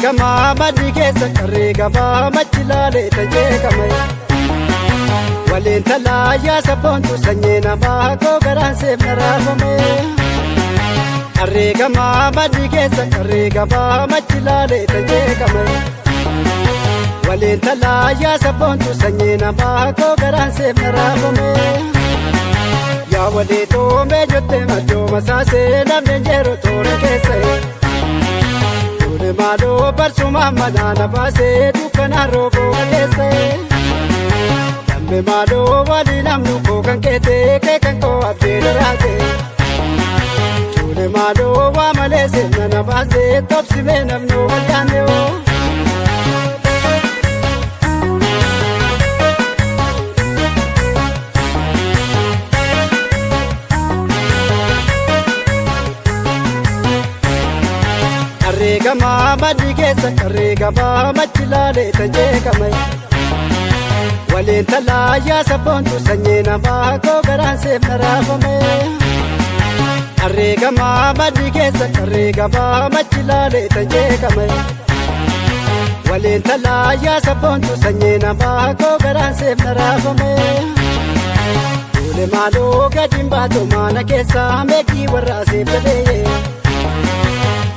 Arreegamaa badii keessa arreegamaa machi laalee tajeeqame. Waliin talaa yaa sabboontu sanyii namaa koo garaan seefna raafame. Arreegamaa badii keessa arreegamaa machi laalee tajeeqame. Waliin talaa yaa sabboontu sanyii namaa koo garaan seefna raafame. Yaa walii toomee jottee maddoo masaasee namni njeeroo toora keessa. Tuule maaloo barsuma manaana baasee dukkanaa rooboo maleessa. Dambe maaloo walii namnu koo kan keetee kee kan koo abdee daraate. Tuule maaloo waa malee seefna na baasee tobsimee namnu waldaanne oo. Arreegamaa badii keessa arreegamaa machi laalee tajeeqame. Waliin talaa yaa sabboontu sanyii namaa koo garaan seefna raafame. Arreegamaa badii keessa arreegamaa machi laalee tajeeqame. Waliin talaa yaa sabboontu sanyii namaa koo garaan seefna raafame. Tuule maaloo gadiin baatoo maana keessaa meeqii warraa seeffatee.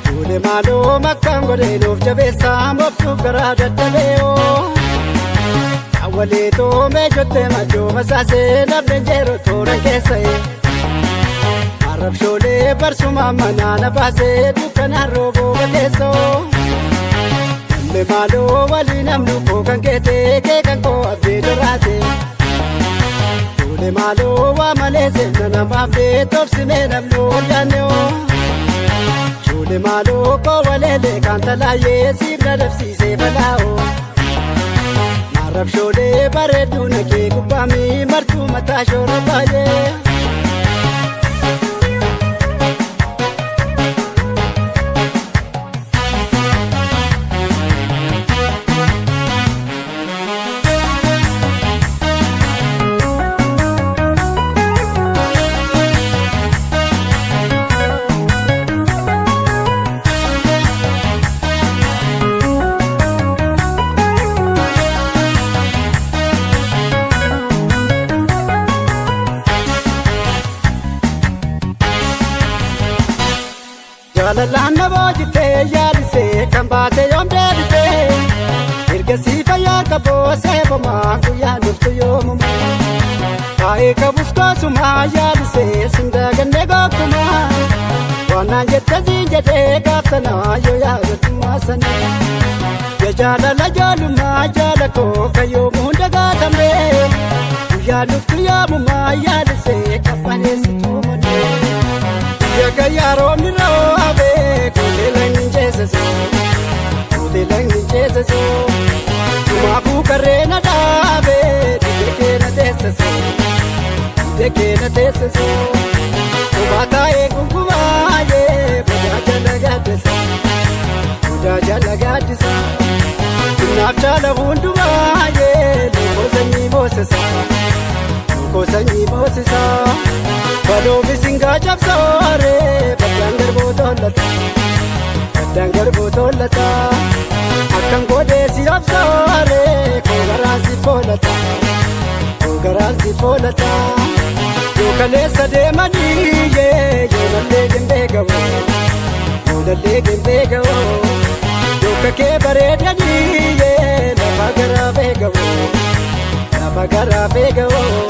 Tuule maaloo makkaan godhee nuuf jabeessaa mooftuuf garaa daddabeeyoo. Awwalee toomee jottee maddoo masaasee namni njeeroo toora keessa. Arrabshoolee barsuma manaana baasee dukkanaan rooboo maleessoo. Dambe maaloo walii namnu koo kan keetee kee kan koo abdee daraate. Tuule maaloo waa malee seefna namaaf dee tobsimee namnu waldaanne oo. Tuule maaloo koo waleelee kan talaayee siifna dabsiisee balaa'oo. Arrabshoolee bareedduu nakee gubbaamii martuu mataa shoora baay'ee. Jalalaan na boojitee yaadisee kan baate yoom deebitee. Ergasii fayyaa qaboo seebomaa guyyaa dhuftu yoomumaa. Baay'ee qabus koosumaa yaadisee sindagannee gooktumaa. Waanaan jette siin jedhee gaaftanaa yoo yaadatummaa sana. Ya jaalala jaalummaa jaala koo kan yoomuu hunda gaatamee. Guyyaa dhuftu yoomumaa yaadisee qabbaneessituu malee. Yaga yaroomni roobee kuutee lagni jeesasoo. Kuutee lagni jeesasoo. Tumaafuu karreena dhaabee didee keena teessasoo. Didee keena teessasoo. Kubaa taa'ee gungumaayee budaa jala gaaddisa. Budaa jala gaaddisa. Naaf jaala hundumaayee lukkoo sanyii boosisa. Lukkoo sanyii boosisa. Baloo bisingaa cabsooree baddaan garbuu tollata. Baddaan garbuu tollata. Akkan godhee si obsooree koo garaan si foolata. Koo garaan si foolata. Yoo kaleessa deemanii yoo lallee gimbee gawoo. Yoo lallee gimbee gawoo. Yoo kakee bareedanii lafa garaa beekawoo. Lafa garaa beekawoo.